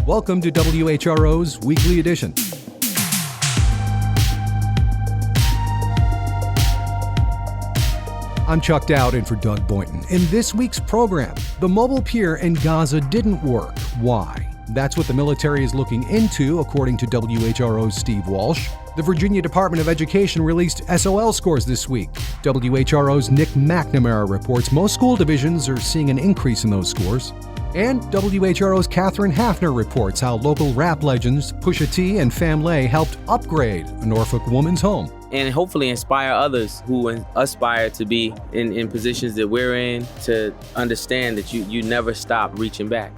Welcome to WHRO's Weekly Edition. I'm Chuck Dowd in for Doug Boynton. In this week's program, the mobile pier in Gaza didn't work. Why? That's what the military is looking into, according to WHRO's Steve Walsh. The Virginia Department of Education released SOL scores this week. WHRO's Nick McNamara reports most school divisions are seeing an increase in those scores. And WHRO's Katherine Hafner reports how local rap legends Pusha T and Fam-Lay helped upgrade a Norfolk woman's home. And hopefully inspire others who aspire to be in positions that we're in to understand that you never stop reaching back.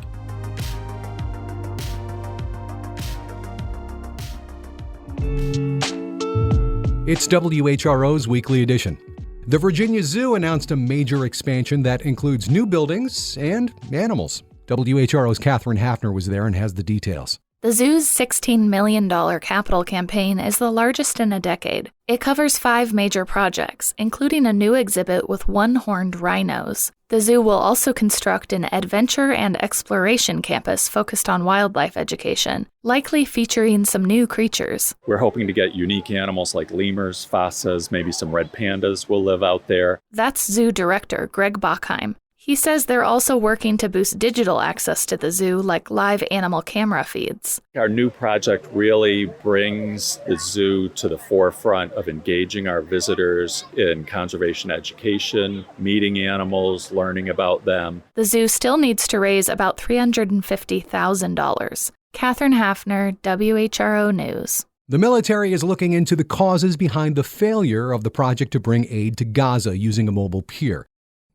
It's WHRO's Weekly Edition. The Virginia Zoo announced a major expansion that includes new buildings and animals. WHRO's Katherine Hafner was there and has the details. The zoo's $16 million capital campaign is the largest in a decade. It covers 5 major projects, including a new exhibit with one-horned rhinos. The zoo will also construct an adventure and exploration campus focused on wildlife education, likely featuring some new creatures. We're hoping to get unique animals like lemurs, fossas, maybe some red pandas will live out there. That's zoo director Greg Bachheim. He says they're also working to boost digital access to the zoo, like live animal camera feeds. Our new project really brings the zoo to the forefront of engaging our visitors in conservation education, meeting animals, learning about them. The zoo still needs to raise about $350,000. Katherine Hafner, WHRO News. The military is looking into the causes behind the failure of the project to bring aid to Gaza using a mobile pier.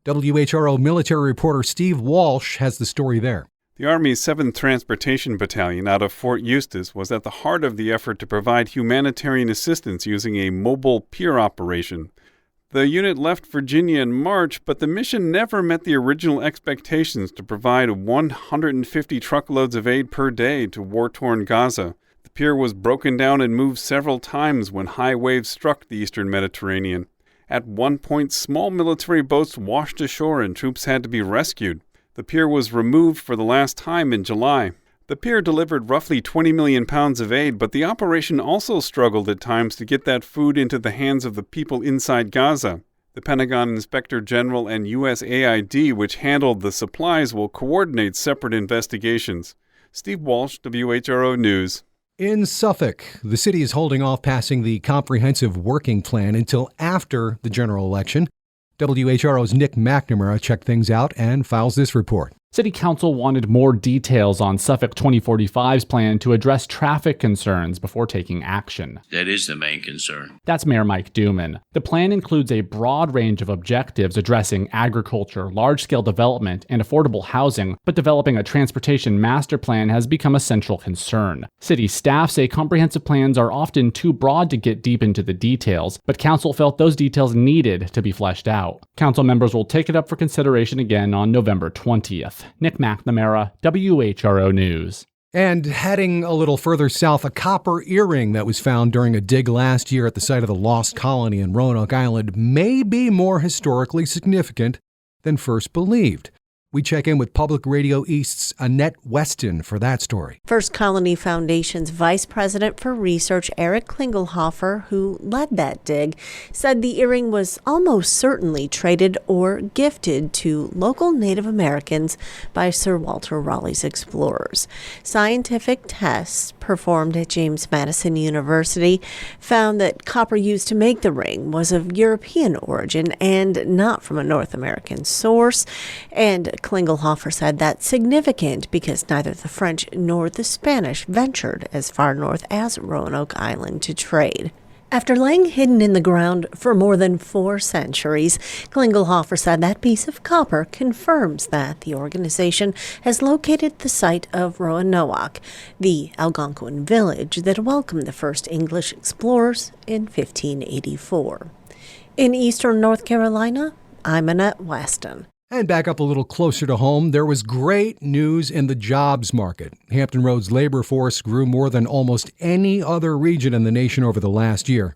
WHRO military reporter Steve Walsh has the story there. The Army's 7th Transportation Battalion out of Fort Eustis was at the heart of the effort to provide humanitarian assistance using a mobile pier operation. The unit left Virginia in March, but the mission never met the original expectations to provide 150 truckloads of aid per day to war-torn Gaza. The pier was broken down and moved several times when high waves struck the eastern Mediterranean. At one point, small military boats washed ashore and troops had to be rescued. The pier was removed for the last time in July. The pier delivered roughly 20 million pounds of aid, but the operation also struggled at times to get that food into the hands of the people inside Gaza. The Pentagon Inspector General and USAID, which handled the supplies, will coordinate separate investigations. Steve Walsh, WHRO News. In Suffolk, the city is holding off passing the comprehensive working plan until after the general election. WHRO's Nick McNamara checked things out and files this report. City Council wanted more details on Suffolk 2045's plan to address traffic concerns before taking action. That is the main concern. That's Mayor Mike Duman. The plan includes a broad range of objectives addressing agriculture, large-scale development, and affordable housing, but developing a transportation master plan has become a central concern. City staff say comprehensive plans are often too broad to get deep into the details, but Council felt those details needed to be fleshed out. Council members will take it up for consideration again on November 20th. Nick McNamara, WHRO News. And heading a little further south, a copper earring that was found during a dig last year at the site of the Lost Colony in Roanoke Island may be more historically significant than first believed. We check in with Public Radio East's Annette Weston for that story. First Colony Foundation's Vice President for Research, Eric Klingelhofer, who led that dig, said the earring was almost certainly traded or gifted to local Native Americans by Sir Walter Raleigh's explorers. Scientific tests performed at James Madison University found that copper used to make the ring was of European origin and not from a North American source. And Klingelhofer said that's significant because neither the French nor the Spanish ventured as far north as Roanoke Island to trade. After laying hidden in the ground for more than 4 centuries, Klingelhofer said that piece of copper confirms that the organization has located the site of Roanoke, the Algonquin village that welcomed the first English explorers in 1584. In eastern North Carolina, I'm Annette Weston. And back up a little closer to home, there was great news in the jobs market. Hampton Roads' labor force grew more than almost any other region in the nation over the last year.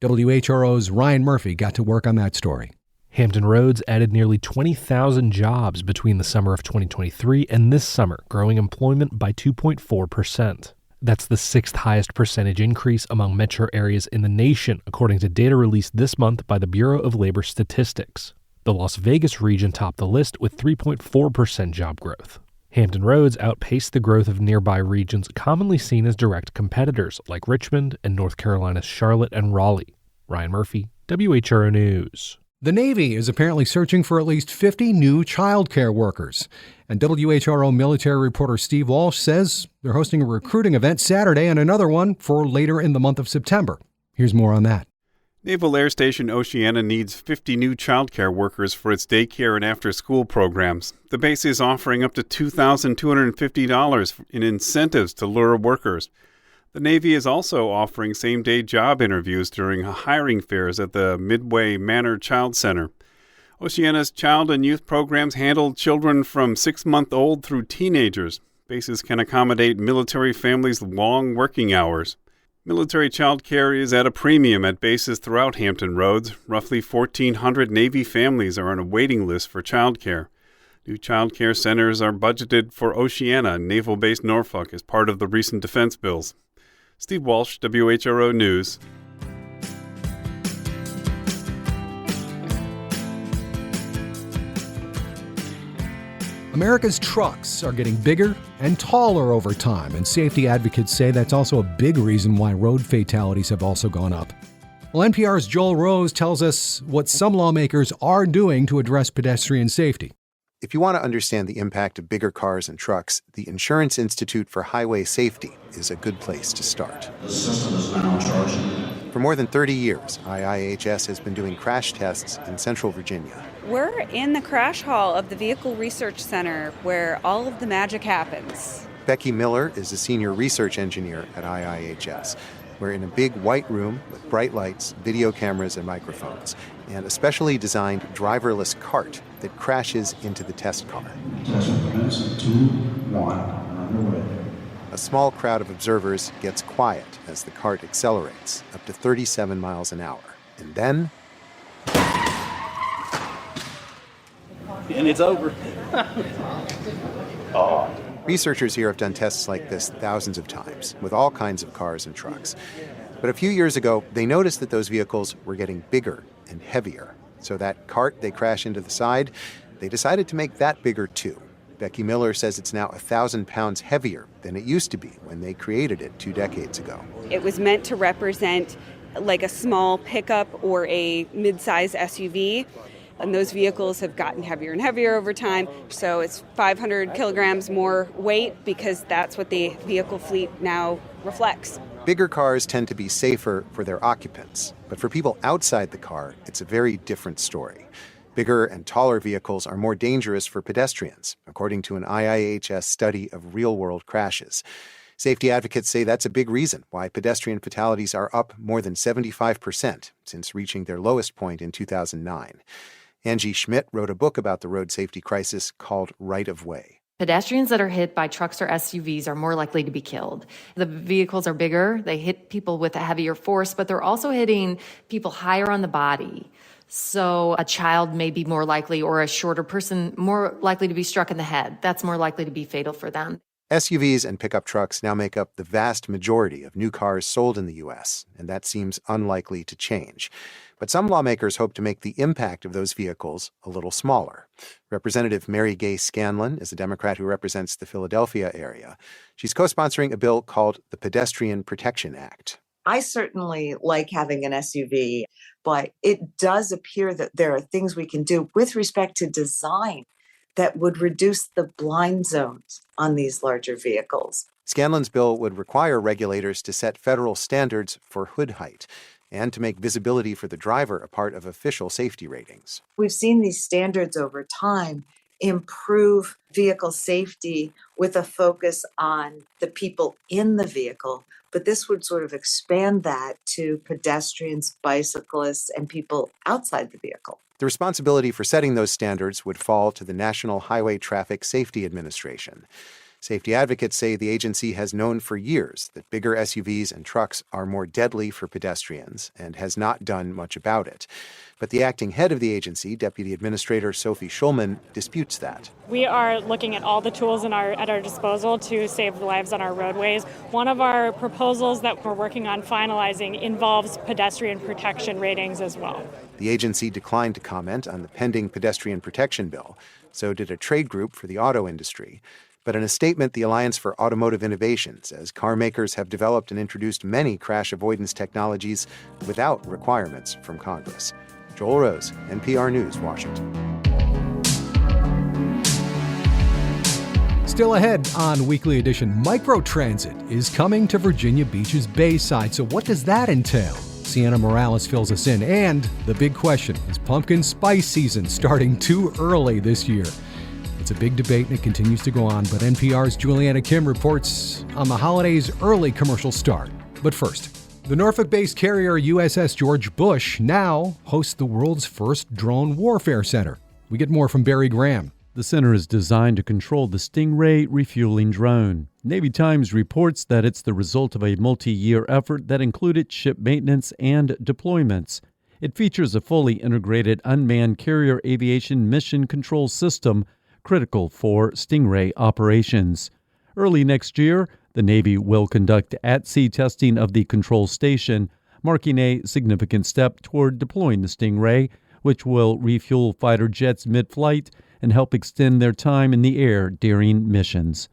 WHRO's Ryan Murphy got to work on that story. Hampton Roads added nearly 20,000 jobs between the summer of 2023 and this summer, growing employment by 2.4%. That's the sixth highest percentage increase among metro areas in the nation, according to data released this month by the Bureau of Labor Statistics. The Las Vegas region topped the list with 3.4% job growth. Hampton Roads outpaced the growth of nearby regions commonly seen as direct competitors, like Richmond and North Carolina's Charlotte and Raleigh. Ryan Murphy, WHRO News. The Navy is apparently searching for at least 50 new childcare workers. And WHRO military reporter Steve Walsh says they're hosting a recruiting event Saturday and another one for later in the month of September. Here's more on that. Naval Air Station Oceana needs 50 new childcare workers for its daycare and after-school programs. The base is offering up to $2,250 in incentives to lure workers. The Navy is also offering same-day job interviews during hiring fairs at the Midway Manor Child Center. Oceana's child and youth programs handle children from 6-month-old through teenagers. Bases can accommodate military families' long working hours. Military child care is at a premium at bases throughout Hampton Roads. Roughly 1,400 Navy families are on a waiting list for child care. New child care centers are budgeted for Oceana and Naval Base Norfolk as part of the recent defense bills. Steve Walsh, WHRO News. America's trucks are getting bigger and taller over time, and safety advocates say that's also a big reason why road fatalities have also gone up. Well, NPR's Joel Rose tells us what some lawmakers are doing to address pedestrian safety. If you want to understand the impact of bigger cars and trucks, the Insurance Institute for Highway Safety is a good place to start. The system is now charging. For more than 30 years, IIHS has been doing crash tests in Central Virginia. We're in the crash hall of the Vehicle Research Center where all of the magic happens. Becky Miller is a senior research engineer at IIHS. We're in a big white room with bright lights, video cameras, and microphones, and a specially designed driverless cart that crashes into the test car. Test commence, 2, 1, underway. A small crowd of observers gets quiet as the cart accelerates up to 37 miles an hour. And then... and it's over. Oh. Researchers here have done tests like this thousands of times with all kinds of cars and trucks. But a few years ago, they noticed that those vehicles were getting bigger and heavier. So that cart they crash into the side, they decided to make that bigger too. Becky Miller says it's now 1,000 pounds heavier than it used to be when they created it 2 decades ago. It was meant to represent like a small pickup or a mid-size SUV. And those vehicles have gotten heavier and heavier over time. So it's 500 kilograms more weight because that's what the vehicle fleet now reflects. Bigger cars tend to be safer for their occupants. But for people outside the car, it's a very different story. Bigger and taller vehicles are more dangerous for pedestrians, according to an IIHS study of real-world crashes. Safety advocates say that's a big reason why pedestrian fatalities are up more than 75% since reaching their lowest point in 2009. Angie Schmidt wrote a book about the road safety crisis called Right of Way. Pedestrians that are hit by trucks or SUVs are more likely to be killed. The vehicles are bigger, they hit people with a heavier force, but they're also hitting people higher on the body. So a child may be more likely, or a shorter person more likely to be struck in the head. That's more likely to be fatal for them. SUVs and pickup trucks now make up the vast majority of new cars sold in the U.S., and that seems unlikely to change. But some lawmakers hope to make the impact of those vehicles a little smaller. Representative Mary Gay Scanlon is a Democrat who represents the Philadelphia area. She's co-sponsoring a bill called the Pedestrian Protection Act. I certainly like having an SUV, but it does appear that there are things we can do with respect to design that would reduce the blind zones on these larger vehicles. Scanlon's bill would require regulators to set federal standards for hood height and to make visibility for the driver a part of official safety ratings. We've seen these standards over time improve vehicle safety with a focus on the people in the vehicle, but this would sort of expand that to pedestrians, bicyclists, and people outside the vehicle. The responsibility for setting those standards would fall to the National Highway Traffic Safety Administration. Safety advocates say the agency has known for years that bigger SUVs and trucks are more deadly for pedestrians and has not done much about it. But the acting head of the agency, Deputy Administrator Sophie Schulman, disputes that. We are looking at all the tools at our disposal to save lives on our roadways. One of our proposals that we're working on finalizing involves pedestrian protection ratings as well. The agency declined to comment on the pending pedestrian protection bill. So did a trade group for the auto industry. But in a statement, the Alliance for Automotive Innovation says car makers have developed and introduced many crash avoidance technologies without requirements from Congress. Joel Rose, NPR News, Washington. Still ahead on Weekly Edition, microtransit is coming to Virginia Beach's Bayside. So what does that entail? Sienna Morales fills us in. And the big question, is pumpkin spice season starting too early this year? It's a big debate and it continues to go on, but NPR's Juliana Kim reports on the holiday's early commercial start. But first, the Norfolk-based carrier USS George Bush now hosts the world's first drone warfare center. We get more from Barry Graham. The center is designed to control the Stingray refueling drone. Navy Times reports that it's the result of a multi-year effort that included ship maintenance and deployments. It features a fully integrated unmanned carrier aviation mission control system critical for Stingray operations. Early next year, the Navy will conduct at-sea testing of the control station, marking a significant step toward deploying the Stingray, which will refuel fighter jets mid-flight and help extend their time in the air during missions.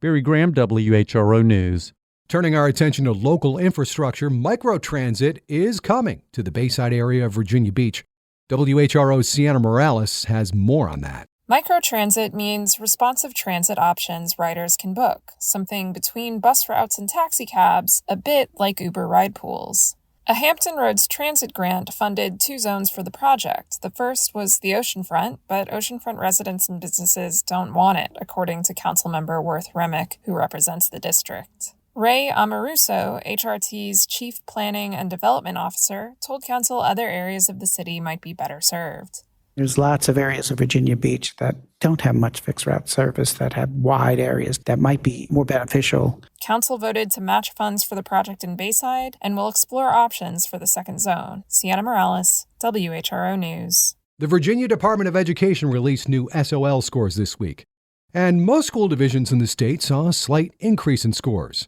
Barry Graham, WHRO News. Turning our attention to local infrastructure, microtransit is coming to the Bayside area of Virginia Beach. WHRO's Sienna Morales has more on that. Microtransit means responsive transit options riders can book, something between bus routes and taxicabs, a bit like Uber ride pools. A Hampton Roads Transit grant funded 2 zones for the project. The first was the oceanfront, but oceanfront residents and businesses don't want it, according to Councilmember Worth Remick, who represents the district. Ray Amoruso, HRT's Chief Planning and Development Officer, told Council other areas of the city might be better served. There's lots of areas of Virginia Beach that don't have much fixed route service, that have wide areas that might be more beneficial. Council voted to match funds for the project in Bayside and will explore options for the second zone. Sienna Morales, WHRO News. The Virginia Department of Education released new SOL scores this week, and most school divisions in the state saw a slight increase in scores.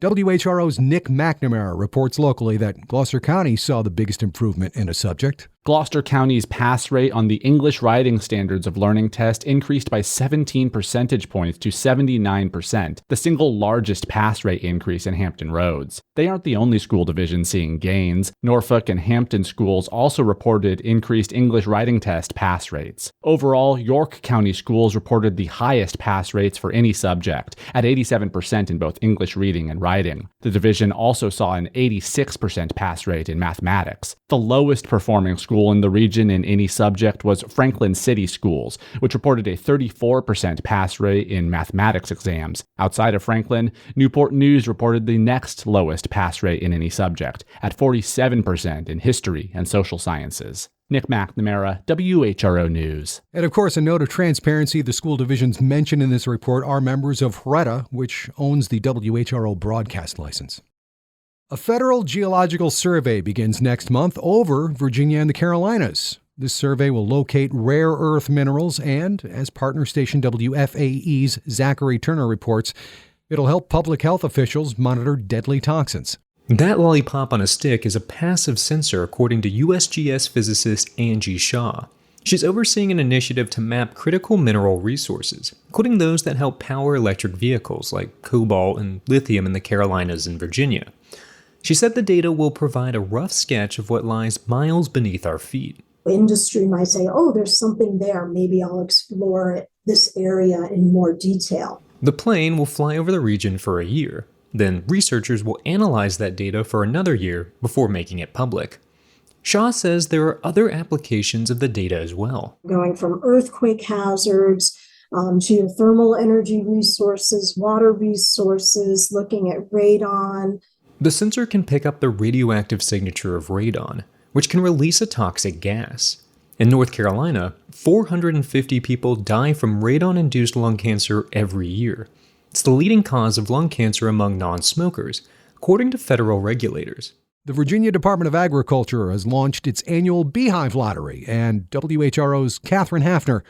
WHRO's Nick McNamara reports locally that Gloucester County saw the biggest improvement in a subject. Gloucester County's pass rate on the English Writing Standards of Learning test increased by 17 percentage points to 79%, the single largest pass rate increase in Hampton Roads. They aren't the only school division seeing gains. Norfolk and Hampton schools also reported increased English Writing test pass rates. Overall, York County schools reported the highest pass rates for any subject, at 87% in both English reading and writing. The division also saw an 86% pass rate in mathematics. The lowest performing school in the region in any subject was Franklin City Schools, which reported a 34% pass rate in mathematics exams. Outside of Franklin, Newport News reported the next lowest pass rate in any subject, at 47% in history and social sciences. Nick McNamara, WHRO News. And of course, a note of transparency, the school divisions mentioned in this report are members of WHRO, which owns the WHRO broadcast license. A federal geological survey begins next month over Virginia and the Carolinas. This survey will locate rare earth minerals and, as partner station WFAE's Zachary Turner reports, it'll help public health officials monitor deadly toxins. That lollipop on a stick is a passive sensor, according to USGS physicist Angie Shaw. She's overseeing an initiative to map critical mineral resources, including those that help power electric vehicles like cobalt and lithium in the Carolinas and Virginia. She said the data will provide a rough sketch of what lies miles beneath our feet. Industry might say, oh, there's something there. Maybe I'll explore this area in more detail. The plane will fly over the region for a year. Then researchers will analyze that data for another year before making it public. Shaw says there are other applications of the data as well. Going from earthquake hazards, geothermal energy resources, water resources, looking at radon. The sensor can pick up the radioactive signature of radon, which can release a toxic gas. In North Carolina, 450 people die from radon-induced lung cancer every year. It's the leading cause of lung cancer among non-smokers, according to federal regulators. The Virginia Department of Agriculture has launched its annual beehive lottery, and WHRO's Katherine Hafner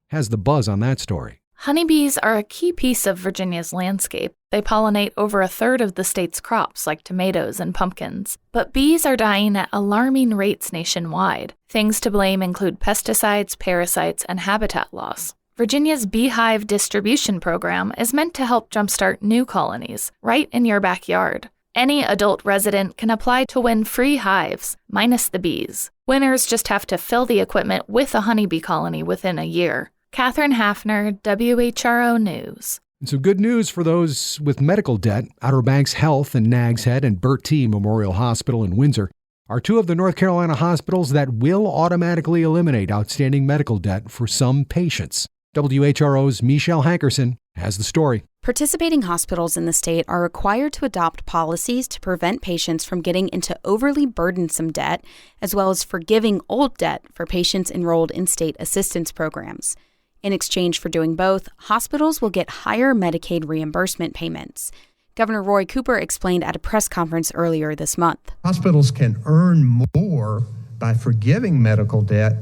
has the buzz on that story. Honeybees are a key piece of Virginia's landscape. They pollinate over a third of the state's crops, like tomatoes and pumpkins. But bees are dying at alarming rates nationwide. Things to blame include pesticides, parasites, and habitat loss. Virginia's Beehive Distribution Program is meant to help jumpstart new colonies, right in your backyard. Any adult resident can apply to win free hives, minus the bees. Winners just have to fill the equipment with a honeybee colony within a year. Katherine Hafner, WHRO News. And some good news for those with medical debt. Outer Banks Health in Nags Head and Burt T. Memorial Hospital in Windsor are two of the North Carolina hospitals that will automatically eliminate outstanding medical debt for some patients. WHRO's Michelle Hankerson has the story. Participating hospitals in the state are required to adopt policies to prevent patients from getting into overly burdensome debt, as well as forgiving old debt for patients enrolled in state assistance programs. In exchange for doing both, hospitals will get higher Medicaid reimbursement payments. Governor Roy Cooper explained at a press conference earlier this month. Hospitals can earn more by forgiving medical debt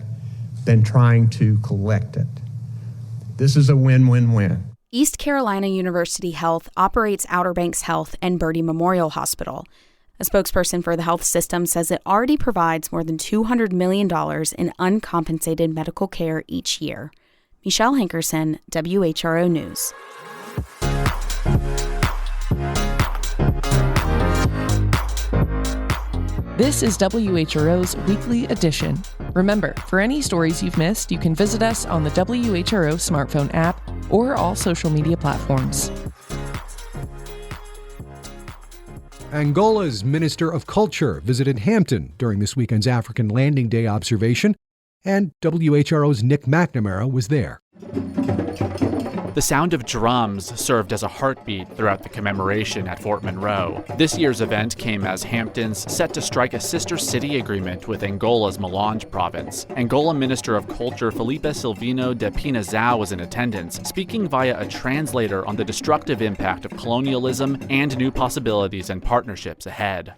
than trying to collect it. This is a win-win-win. East Carolina University Health operates Outer Banks Health and Birdie Memorial Hospital. A spokesperson for the health system says it already provides more than $200 million in uncompensated medical care each year. Michelle Hankerson, WHRO News. This is WHRO's Weekly Edition. Remember, for any stories you've missed, you can visit us on the WHRO smartphone app or all social media platforms. Angola's Minister of Culture visited Hampton during this weekend's African Landing Day observation, and WHRO's Nick McNamara was there. The sound of drums served as a heartbeat throughout the commemoration at Fort Monroe. This year's event came as Hampton's set to strike a sister city agreement with Angola's Malanje province. Angola Minister of Culture Felipe Silvino de Pinazao was in attendance, speaking via a translator on the destructive impact of colonialism and new possibilities and partnerships ahead.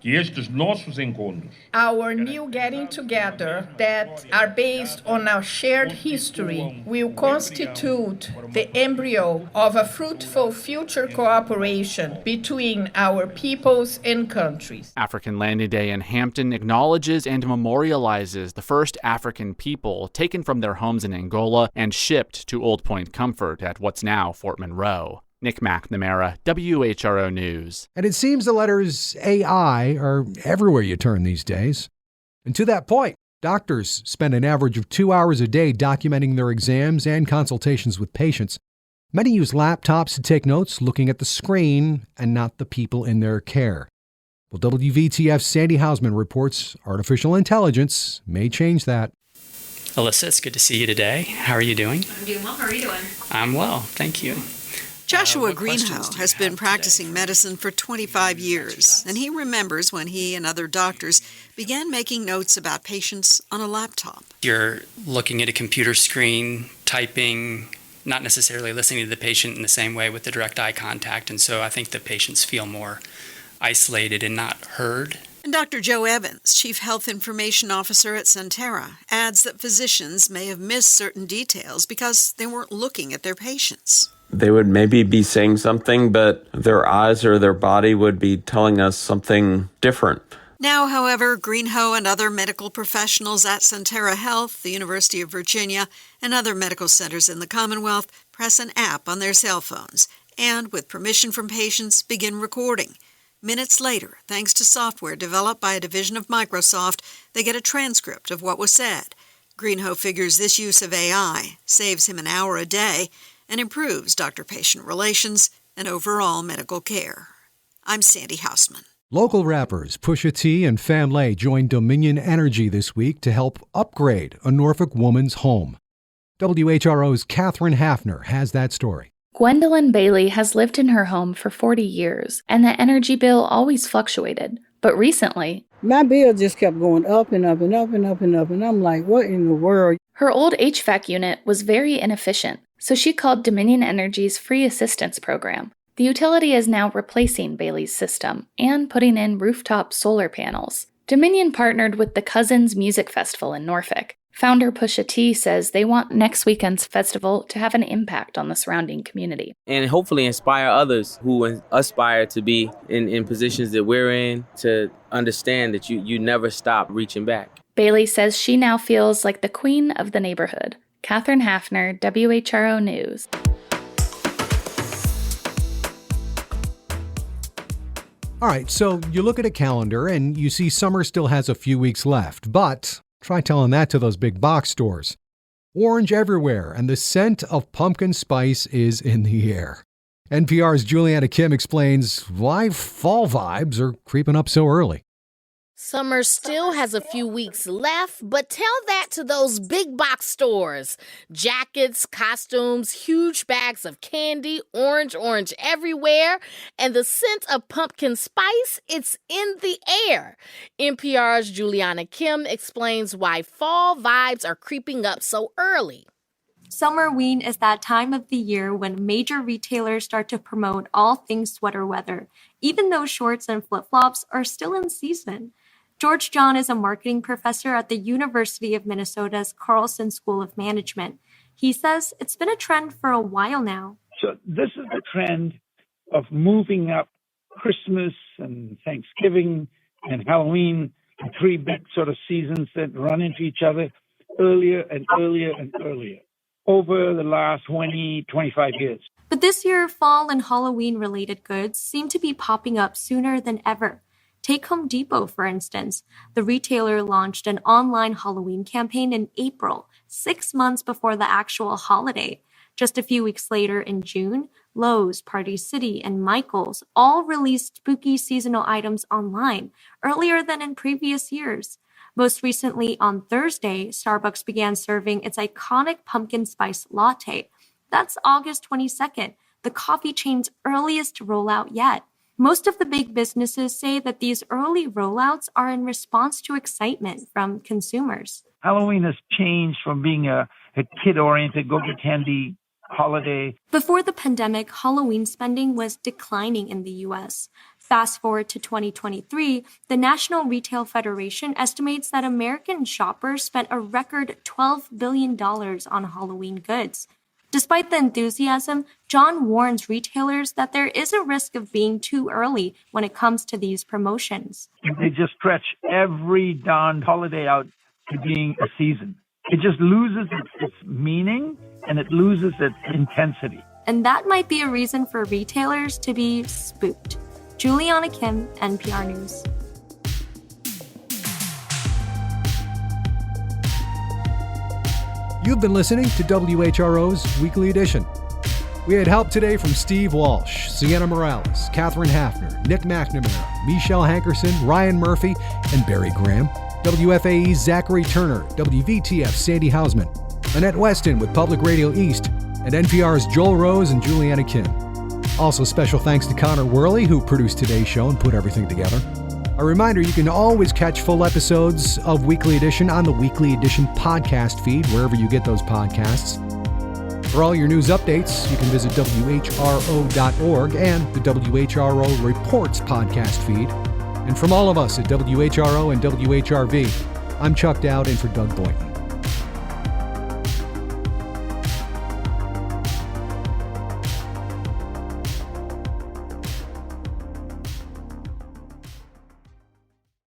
Our new getting together that are based on our shared history will constitute the embryo of a fruitful future cooperation between our peoples and countries. African Landing Day in Hampton acknowledges and memorializes the first African people taken from their homes in Angola and shipped to Old Point Comfort at what's now Fort Monroe. Nick McNamara, WHRO News. And it seems the letters AI are everywhere you turn these days. And to that point, doctors spend an average of 2 hours a day documenting their exams and consultations with patients. Many use laptops to take notes, looking at the screen and not the people in their care. Well, WVTF's Sandy Hausman reports artificial intelligence may change that. Alyssa, it's good to see you today. How are you doing? I'm doing well. How are you doing? I'm well, thank you. Joshua Greenhow has been practicing medicine for 25 years, and he remembers when he and other doctors began making notes about patients on a laptop. You're looking at a computer screen, typing, not necessarily listening to the patient in the same way with the direct eye contact, and so I think the patients feel more isolated and not heard. And Dr. Joe Evans, Chief Health Information Officer at Sentara, adds that physicians may have missed certain details because they weren't looking at their patients. They would maybe be saying something, but their eyes or their body would be telling us something different. Now, however, Greenhow and other medical professionals at Sentara Health, the University of Virginia, and other medical centers in the Commonwealth press an app on their cell phones and, with permission from patients, begin recording. Minutes later, thanks to software developed by a division of Microsoft, they get a transcript of what was said. Greenhow figures this use of AI saves him an hour a day and improves doctor-patient relations and overall medical care. I'm Sandy Hausman. Local rappers Pusha T and Fam-Lay joined Dominion Energy this week to help upgrade a Norfolk woman's home. WHRO's Katherine Hafner has that story. Gwendolyn Bailey has lived in her home for 40 years, and the energy bill always fluctuated. But recently, my bill just kept going up and up and up and up and up, and I'm like, what in the world? Her old HVAC unit was very inefficient, so she called Dominion Energy's free assistance program. The utility is now replacing Bailey's system and putting in rooftop solar panels. Dominion partnered with the Cousins Music Festival in Norfolk. Founder Pusha T says they want next weekend's festival to have an impact on the surrounding community. And hopefully inspire others who aspire to be in positions that we're in to understand that you never stop reaching back. Bailey says she now feels like the queen of the neighborhood. Katherine Hafner, WHRO News. All right, so you look at a calendar and you see summer still has a few weeks left, but try telling that to those big box stores. Orange everywhere, and the scent of pumpkin spice is in the air. NPR's Juliana Kim explains why fall vibes are creeping up so early. Summer still has a few weeks left, but tell that to those big box stores. Jackets, costumes, huge bags of candy, orange everywhere, and the scent of pumpkin spice, it's in the air. NPR's Juliana Kim explains why fall vibes are creeping up so early. Summerween is that time of the year when major retailers start to promote all things sweater weather, even though shorts and flip-flops are still in season. George John is a marketing professor at the University of Minnesota's Carlson School of Management. He says it's been a trend for a while now. So this is the trend of moving up Christmas and Thanksgiving and Halloween, the three big sort of seasons that run into each other earlier and earlier and earlier over the last 20, 25 years. But this year, fall and Halloween-related goods seem to be popping up sooner than ever. Take Home Depot, for instance. The retailer launched an online Halloween campaign in April, 6 months before the actual holiday. Just a few weeks later in June, Lowe's, Party City, and Michael's all released spooky seasonal items online, earlier than in previous years. Most recently, on Thursday, Starbucks began serving its iconic pumpkin spice latte. That's August 22nd, the coffee chain's earliest rollout yet. Most of the big businesses say that these early rollouts are in response to excitement from consumers. Halloween has changed from being a kid-oriented, go-get-candy holiday. Before the pandemic, Halloween spending was declining in the U.S. Fast forward to 2023, the National Retail Federation estimates that American shoppers spent a record $12 billion on Halloween goods. Despite the enthusiasm, John warns retailers that there is a risk of being too early when it comes to these promotions. They just stretch every darn holiday out to being a season. It just loses its meaning and it loses its intensity. And that might be a reason for retailers to be spooked. Juliana Kim, NPR News. You've been listening to WHRO's Weekly Edition. We had help today from Steve Walsh, Sienna Morales, Katherine Hafner, Nick McNamara, Michelle Hankerson, Ryan Murphy, and Barry Graham. WFAE's Zachary Turner, WVTF's Sandy Hausman, Annette Weston with Public Radio East, and NPR's Joel Rose and Juliana Kim. Also special thanks to Connor Worley, who produced today's show and put everything together. A reminder, you can always catch full episodes of Weekly Edition on the Weekly Edition podcast feed, wherever you get those podcasts. For all your news updates, you can visit WHRO.org and the WHRO Reports podcast feed. And from all of us at WHRO and WHRV, I'm Chuck Dowd in for Doug Boynton.